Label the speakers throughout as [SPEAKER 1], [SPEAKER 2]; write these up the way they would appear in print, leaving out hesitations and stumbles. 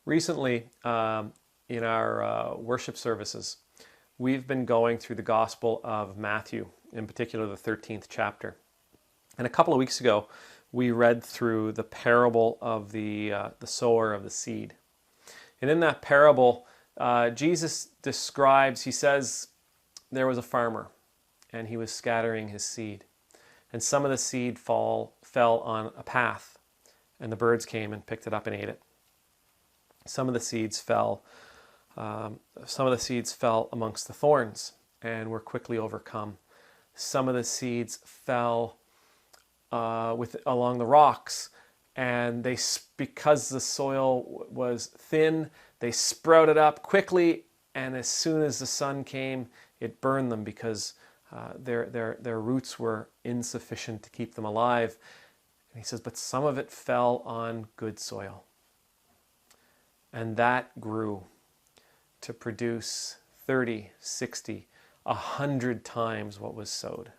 [SPEAKER 1] Recently, in our worship services, we've been going through the Gospel of Matthew, in particular the 13th chapter. And a couple of weeks ago, we read through the parable of the sower of the seed. And in that parable, Jesus describes, he says, there was a farmer, and he was scattering his seed. And some of the seed fell on a path, and the birds came and picked it up and ate it. Some of the seeds fell amongst the thorns and were quickly overcome. Some of the seeds fell along the rocks, and because the soil was thin, they sprouted up quickly, and as soon as the sun came, it burned them because their roots were insufficient to keep them alive. And he says, but some of it fell on good soil. And that grew to produce 30, 60, 100 times what was sowed.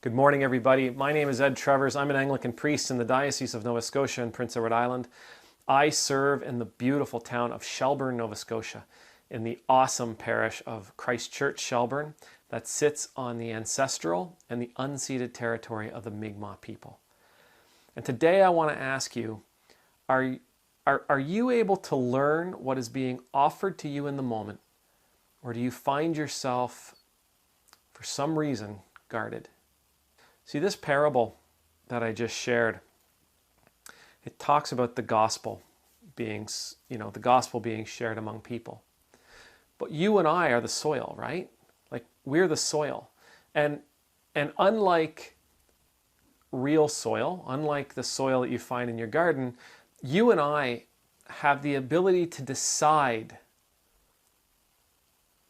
[SPEAKER 1] Good morning, everybody. My name is Ed Trevors. I'm an Anglican priest in the Diocese of Nova Scotia and Prince Edward Island. I serve in the beautiful town of Shelburne, Nova Scotia, in the awesome parish of Christ Church, Shelburne, that sits on the ancestral and the unceded territory of the Mi'kmaq people. And today I want to ask you, are you able to learn what is being offered to you in the moment, or do you find yourself, for some reason, guarded? See, this parable that I just shared, it talks about the gospel being shared among people. But you and I are the soil, right? Like, we're the soil. And unlike real soil, unlike the soil that you find in your garden, you and I have the ability to decide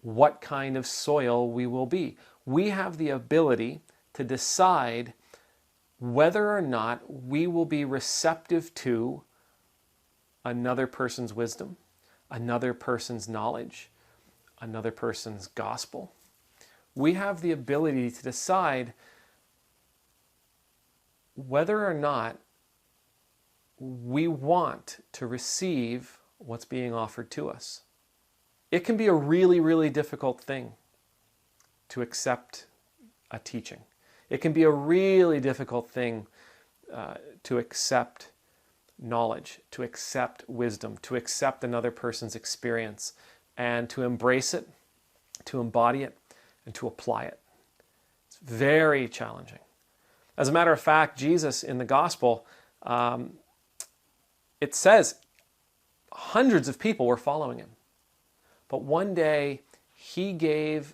[SPEAKER 1] what kind of soil we will be. We have the ability to decide whether or not we will be receptive to another person's wisdom, another person's knowledge, another person's gospel. We have the ability to decide whether or not we want to receive what's being offered to us. It can be a really, really difficult thing to accept a teaching. It can be a really difficult thing to accept knowledge, to accept wisdom, to accept another person's experience, and to embrace it, to embody it, and to apply it. It's very challenging. As a matter of fact, Jesus in the gospel, it says hundreds of people were following him. But one day he gave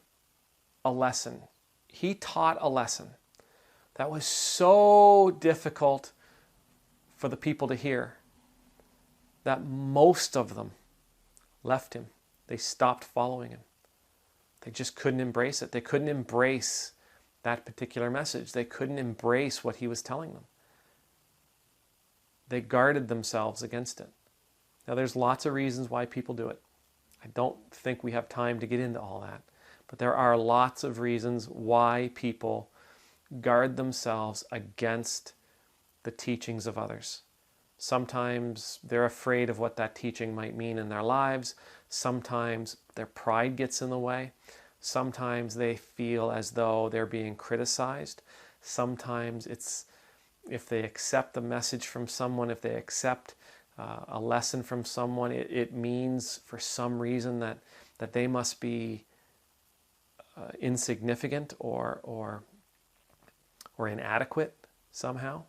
[SPEAKER 1] a lesson. He taught a lesson that was so difficult for the people to hear that most of them left him. They stopped following him. They just couldn't embrace it. They couldn't embrace that particular message. They couldn't embrace what he was telling them. They guarded themselves against it. Now, there's lots of reasons why people do it. I don't think we have time to get into all that. But there are lots of reasons why people guard themselves against the teachings of others. Sometimes they're afraid of what that teaching might mean in their lives. Sometimes their pride gets in the way. Sometimes they feel as though they're being criticized. Sometimes it's if they accept the message from someone, if they accept a lesson from someone, it means for some reason that they must be insignificant or inadequate somehow.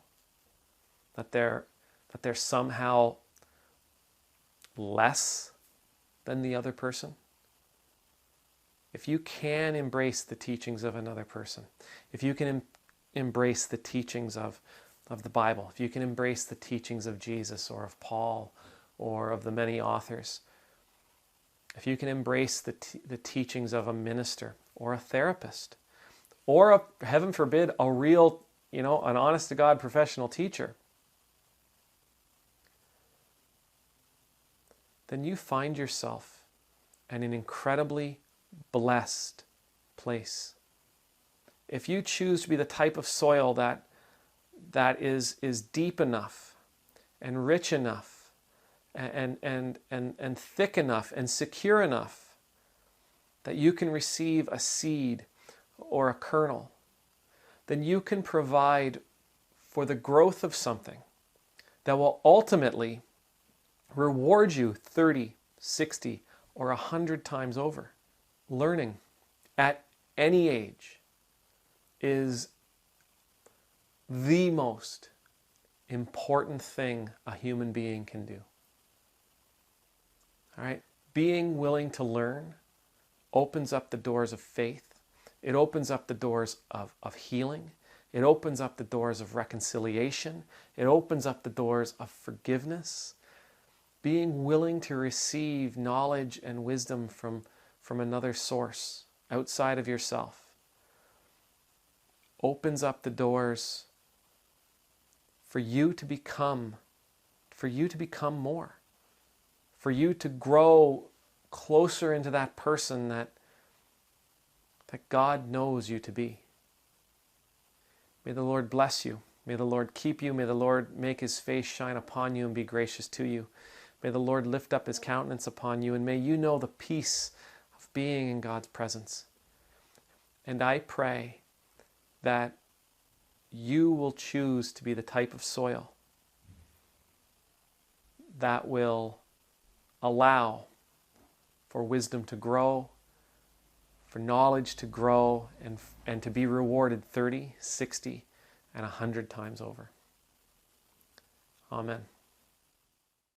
[SPEAKER 1] That they're somehow less than the other person. If you can embrace the teachings of another person, if you can embrace the teachings of the Bible, if you can embrace the teachings of Jesus or of Paul or of the many authors, if you can embrace the teachings of a minister or a therapist or, heaven forbid, a real, an honest-to-God professional teacher, then you find yourself in an incredibly blessed place. If you choose to be the type of soil that is deep enough and rich enough and thick enough and secure enough that you can receive a seed or a kernel, then you can provide for the growth of something that will ultimately reward you 30, 60, or 100 times over. Learning at any age is the most important thing a human being can do. All right? Being willing to learn opens up the doors of faith. It opens up the doors of healing. It opens up the doors of reconciliation. It opens up the doors of forgiveness. Being willing to receive knowledge and wisdom from another source outside of yourself opens up the doors for you to become more, for you to grow closer into that person that God knows you to be. May the Lord bless you. May the Lord keep you. May the Lord make his face shine upon you and be gracious to you. May the Lord lift up his countenance upon you, and may you know the peace of being in God's presence. And I pray that you will choose to be the type of soil that will allow for wisdom to grow, for knowledge to grow, and to be rewarded 30, 60, and 100 times over. Amen.